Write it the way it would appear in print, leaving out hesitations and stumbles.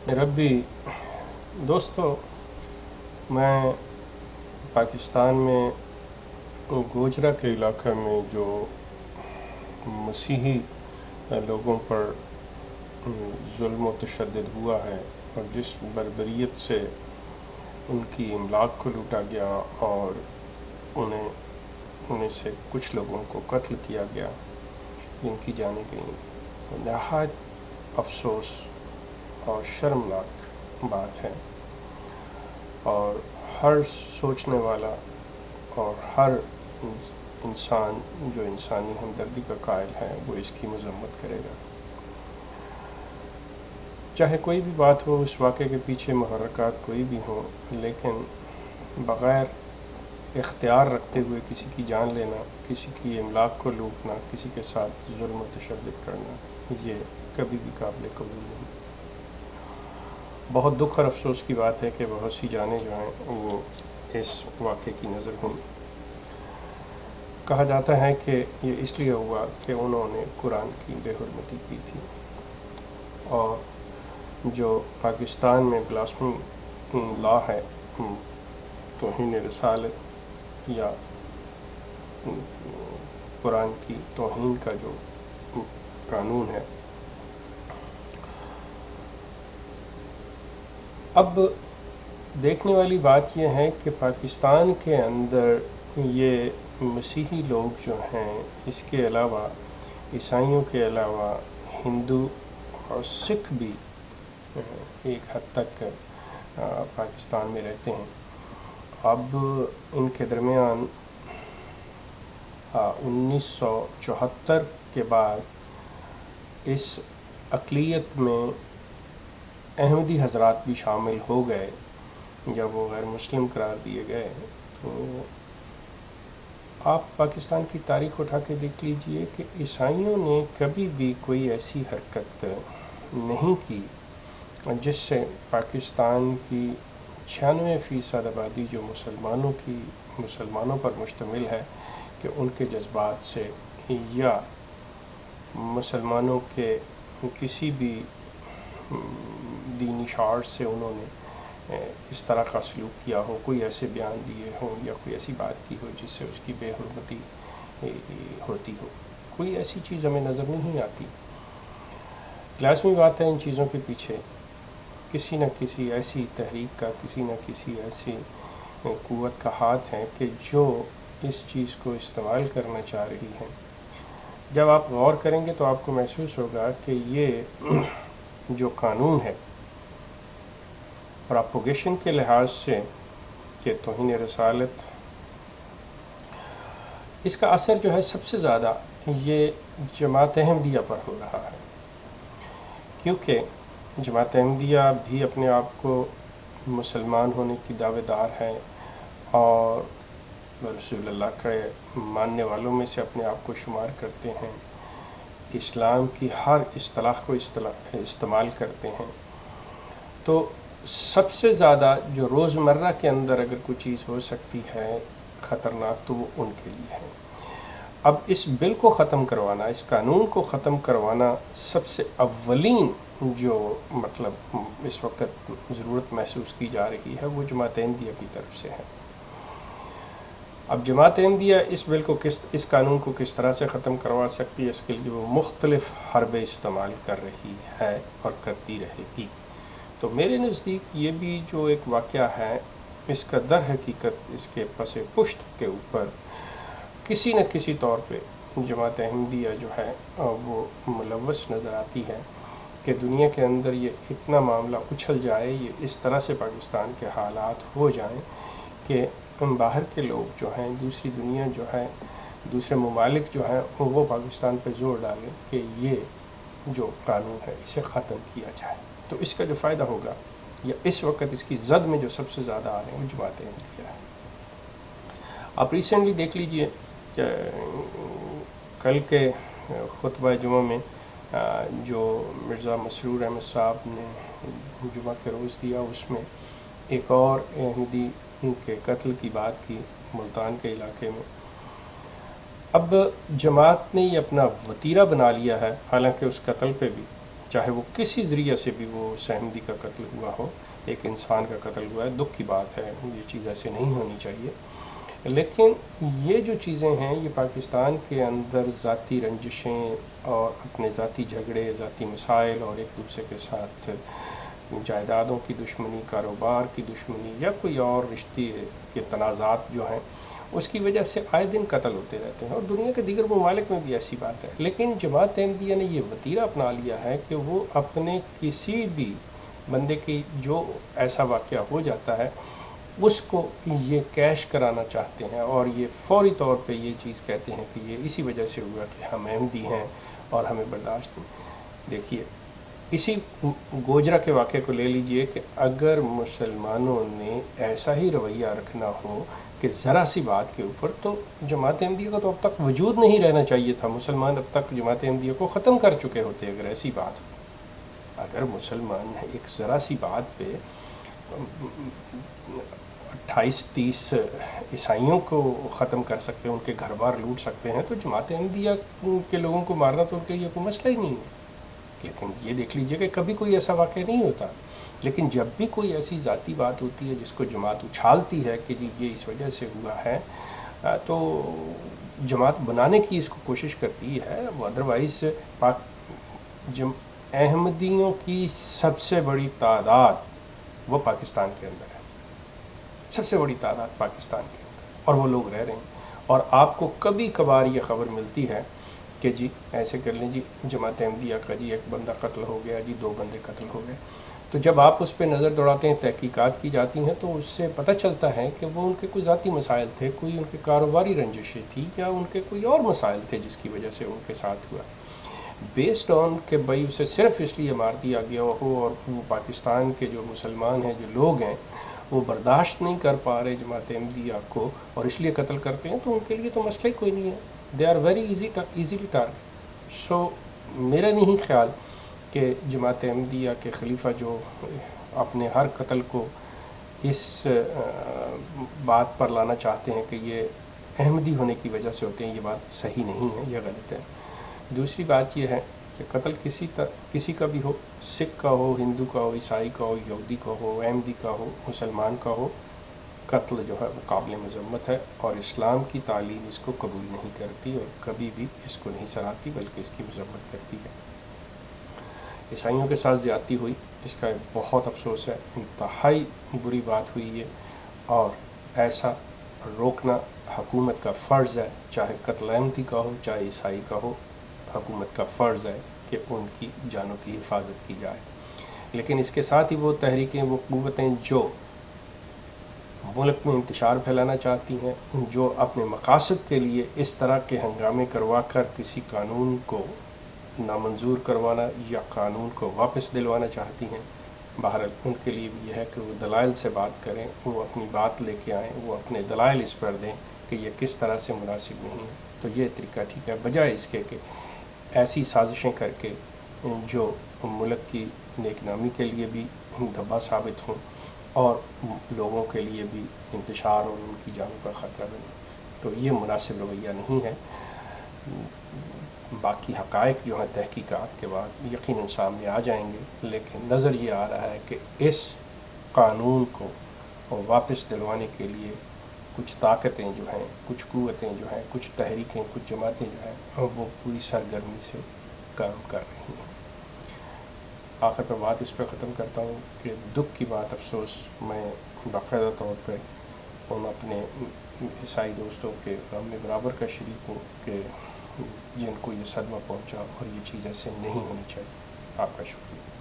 ربی دوستو، میں پاکستان میں گوجرا کے علاقہ میں جو مسیحی لوگوں پر ظلم و تشدد ہوا ہے اور جس بربریت سے ان کی املاک کو لوٹا گیا اور انہیں سے کچھ لوگوں کو قتل کیا گیا، جن کی جانیں گئیں، نہایت افسوس اور شرمناک بات ہے، اور ہر سوچنے والا اور ہر انسان جو انسانی ہمدردی کا قائل ہے وہ اس کی مذمت کرے گا، چاہے کوئی بھی بات ہو، اس واقعے کے پیچھے محرکات کوئی بھی ہوں، لیکن بغیر اختیار رکھتے ہوئے کسی کی جان لینا، کسی کی املاک کو لوٹنا، کسی کے ساتھ ظلم و تشدد کرنا، یہ کبھی بھی قابل قبول نہیں۔ بہت دکھ اور افسوس کی بات ہے کہ بہت سی جانیں جو ہیں وہ اس واقعے کی نظر گم۔ کہا جاتا ہے کہ یہ اس لیے ہوا کہ انہوں نے قرآن کی بے حرمتی کی تھی، اور جو پاکستان میں بلاسفیمی لا ہے، توہین رسالت یا قرآن کی توہین کا جو قانون ہے، اب دیکھنے والی بات یہ ہے کہ پاکستان کے اندر یہ مسیحی لوگ جو ہیں، اس کے علاوہ عیسائیوں کے علاوہ ہندو اور سکھ بھی ایک حد تک پاکستان میں رہتے ہیں۔ اب ان کے درمیان 1974 کے بعد اس اقلیت میں احمدی حضرات بھی شامل ہو گئے، جب وہ غیر مسلم قرار دیے گئے۔ تو آپ پاکستان کی تاریخ اٹھا کے دیکھ لیجئے کہ عیسائیوں نے کبھی بھی کوئی ایسی حرکت نہیں کی جس سے پاکستان کی 96% آبادی جو مسلمانوں پر مشتمل ہے، کہ ان کے جذبات سے یا مسلمانوں کے کسی بھی دینی شعار سے انہوں نے اس طرح کا سلوک کیا ہو، کوئی ایسے بیان دیے ہوں یا کوئی ایسی بات کی ہو جس سے اس کی بے حرمتی ہوتی ہو، کوئی ایسی چیز ہمیں نظر نہیں آتی۔ لازمی بات ہے ان چیزوں کے پیچھے کسی نہ کسی ایسی تحریک کا، کسی نہ کسی ایسی قوت کا ہاتھ ہے کہ جو اس چیز کو استعمال کرنا چاہ رہی ہے۔ جب آپ غور کریں گے تو آپ کو محسوس ہوگا کہ یہ جو قانون ہے پراپوگیشن کے لحاظ سے کہ توہین رسالت، اس کا اثر جو ہے سب سے زیادہ یہ جماعت احمدیہ پر ہو رہا ہے، کیونکہ جماعت احمدیہ بھی اپنے آپ کو مسلمان ہونے کی دعوے دار ہے اور رسول اللہ کے ماننے والوں میں سے اپنے آپ کو شمار کرتے ہیں، اسلام کی ہر اصطلاح کو استعمال کرتے ہیں۔ تو سب سے زیادہ جو روزمرہ کے اندر اگر کوئی چیز ہو سکتی ہے خطرناک، تو وہ ان کے لیے ہے۔ اب اس بل کو ختم کروانا، اس قانون کو ختم کروانا، سب سے اولین جو مطلب اس وقت ضرورت محسوس کی جا رہی ہے وہ جماعت احمدیہ کی طرف سے ہے۔ اب جماعت احمدیہ اس بل کو اس قانون کو کس طرح سے ختم کروا سکتی ہے، اس کے لیے وہ مختلف حربے استعمال کر رہی ہے اور کرتی رہے گی۔ تو میرے نزدیک یہ بھی جو ایک واقعہ ہے، اس کا در حقیقت اس کے پس پشت کے اوپر کسی نہ کسی طور پہ جماعت احمدیہ جو ہے وہ ملوث نظر آتی ہے، کہ دنیا کے اندر یہ اتنا معاملہ اچھل جائے، یہ اس طرح سے پاکستان کے حالات ہو جائیں کہ باہر کے لوگ جو ہیں، دوسری دنیا جو ہے، دوسرے ممالک جو ہیں، وہ پاکستان پہ زور ڈالیں کہ یہ جو قانون ہے اسے ختم کیا جائے۔ تو اس کا جو فائدہ ہوگا، یا اس وقت اس کی زد میں جو سب سے زیادہ آ رہے ہیں وہ جماعت احمدیہ ہے۔ آپ ریسنٹلی دیکھ لیجئے کہ کل کے خطبہ جمعہ میں جو مرزا مسرور احمد صاحب نے جمعہ کے روز دیا، اس میں ایک اور احمدی کے قتل کی بات کی ملتان کے علاقے میں۔ اب جماعت نے یہ اپنا وتیرہ بنا لیا ہے، حالانکہ اس قتل پہ بھی چاہے وہ کسی ذریعے سے بھی وہ سہمدی کا قتل ہوا ہو، ایک انسان کا قتل ہوا ہے، دکھ کی بات ہے، یہ چیز ایسے نہیں ہونی چاہیے۔ لیکن یہ جو چیزیں ہیں یہ پاکستان کے اندر ذاتی رنجشیں اور اپنے ذاتی جھگڑے، ذاتی مسائل اور ایک دوسرے کے ساتھ جائیدادوں کی دشمنی، کاروبار کی دشمنی یا کوئی اور رشتے کے تنازعات جو ہیں اس کی وجہ سے آئے دن قتل ہوتے رہتے ہیں، اور دنیا کے دیگر ممالک میں بھی ایسی بات ہے۔ لیکن جماعت احمدیہ نے یہ وتیرہ اپنا لیا ہے کہ وہ اپنے کسی بھی بندے کی جو ایسا واقعہ ہو جاتا ہے اس کو یہ کیش کرانا چاہتے ہیں، اور یہ فوری طور پہ یہ چیز کہتے ہیں کہ یہ اسی وجہ سے ہوا کہ ہم احمدی ہیں اور ہمیں برداشت نہیں۔ دیکھیے، اسی گوجرا کے واقعے کو لے لیجئے کہ اگر مسلمانوں نے ایسا ہی رویہ رکھنا ہو کہ ذرا سی بات کے اوپر، تو جماعت احمدیہ کا تو اب تک وجود نہیں رہنا چاہیے تھا، مسلمان اب تک جماعت احمدیہ کو ختم کر چکے ہوتے اگر ایسی بات ہو۔ اگر مسلمان ایک ذرا سی بات پہ 28-30 عیسائیوں کو ختم کر سکتے ہیں، ان کے گھر بار لوٹ سکتے ہیں، تو جماعت احمدیہ کے لوگوں کو مارنا تو ان کے لیے کوئی مسئلہ ہی نہیں ہے۔ لیکن یہ دیکھ لیجئے کہ کبھی کوئی ایسا واقعہ نہیں ہوتا، لیکن جب بھی کوئی ایسی ذاتی بات ہوتی ہے جس کو جماعت اچھالتی ہے کہ جی یہ اس وجہ سے ہوا ہے، تو جماعت بنانے کی اس کو کوشش کرتی ہے۔ ادروائز احمدیوں کی سب سے بڑی تعداد وہ پاکستان کے اندر ہے، سب سے بڑی تعداد پاکستان کے اندر، اور وہ لوگ رہ رہے ہیں۔ اور آپ کو کبھی کبھار یہ خبر ملتی ہے کہ جی ایسے کر لیں، جی جماعت احمدیہ کا جی ایک بندہ قتل ہو گیا، جی 2 بندے قتل ہو گئے، تو جب آپ اس پہ نظر دوڑاتے ہیں، تحقیقات کی جاتی ہیں، تو اس سے پتہ چلتا ہے کہ وہ ان کے کوئی ذاتی مسائل تھے، کوئی ان کے کاروباری رنجشیں تھی، یا ان کے کوئی اور مسائل تھے جس کی وجہ سے ان کے ساتھ ہوا، بیسڈ آن کہ بھائی اسے صرف اس لیے مار دیا گیا ہو، اور وہ پاکستان کے جو مسلمان ہیں، جو لوگ ہیں، وہ برداشت نہیں کر پا رہے جماعت احمدیہ کو اور اس لیے قتل کرتے ہیں، تو ان کے لیے تو مسئلہ ہی کوئی نہیں ہے، they are very easily target. So میرا نہیں خیال کہ جماعت احمدیہ کے خلیفہ جو اپنے ہر قتل کو اس بات پر لانا چاہتے ہیں کہ یہ احمدی ہونے کی وجہ سے ہوتے ہیں، یہ بات صحیح نہیں ہے، یہ غلط ہے۔ دوسری بات یہ ہے کہ قتل کسی کا بھی ہو، سکھ کا ہو، ہندو کا ہو، عیسائی کا ہو، یہودی کا ہو، احمدی کا ہو، مسلمان کا ہو، قتل جو ہے وہ قابل مذمت ہے، اور اسلام کی تعلیم اس کو قبول نہیں کرتی اور کبھی بھی اس کو نہیں سراہتی بلکہ اس کی مذمت کرتی ہے۔ عیسائیوں کے ساتھ زیادتی ہوئی، اس کا بہت افسوس ہے، انتہائی بری بات ہوئی ہے، اور ایسا روکنا حکومت کا فرض ہے، چاہے قتل احمدی کا ہو چاہے عیسائی کا ہو، حکومت کا فرض ہے کہ ان کی جانوں کی حفاظت کی جائے۔ لیکن اس کے ساتھ ہی وہ تحریکیں، وہ قوتیں جو ملک میں انتشار پھیلانا چاہتی ہیں، جو اپنے مقاصد کے لیے اس طرح کے ہنگامے کروا کر کسی قانون کو نامنظور کروانا یا قانون کو واپس دلوانا چاہتی ہیں، بہرحال ان کے لیے بھی یہ ہے کہ وہ دلائل سے بات کریں، وہ اپنی بات لے کے آئیں، وہ اپنے دلائل اس پر دیں کہ یہ کس طرح سے مناسب نہیں ہے، تو یہ طریقہ ٹھیک ہے، بجائے اس کے کہ ایسی سازشیں کر کے جو ملک کی نیک نامی کے لیے بھی دبا ثابت ہوں اور لوگوں کے لیے بھی انتشار اور ان کی جانوں کا خطرہ بنے، تو یہ مناسب رویہ نہیں ہے۔ باقی حقائق جو ہیں تحقیقات کے بعد یقیناً سامنے آ جائیں گے، لیکن نظر یہ آ رہا ہے کہ اس قانون کو واپس دلوانے کے لیے کچھ طاقتیں جو ہیں، کچھ قوتیں جو ہیں، کچھ تحریکیں، کچھ جماعتیں جو ہیں وہ پوری سرگرمی سے کام کر رہی ہیں۔ آخر پہ بات اس پہ ختم کرتا ہوں کہ دکھ کی بات، افسوس، میں باقاعدہ طور پہ ان اپنے عیسائی دوستوں کے غم میں برابر کا شریک ہوں کہ جن کو یہ صدمہ پہنچا، اور یہ چیز ایسے نہیں ہونی چاہیے۔ آپ کا شکریہ۔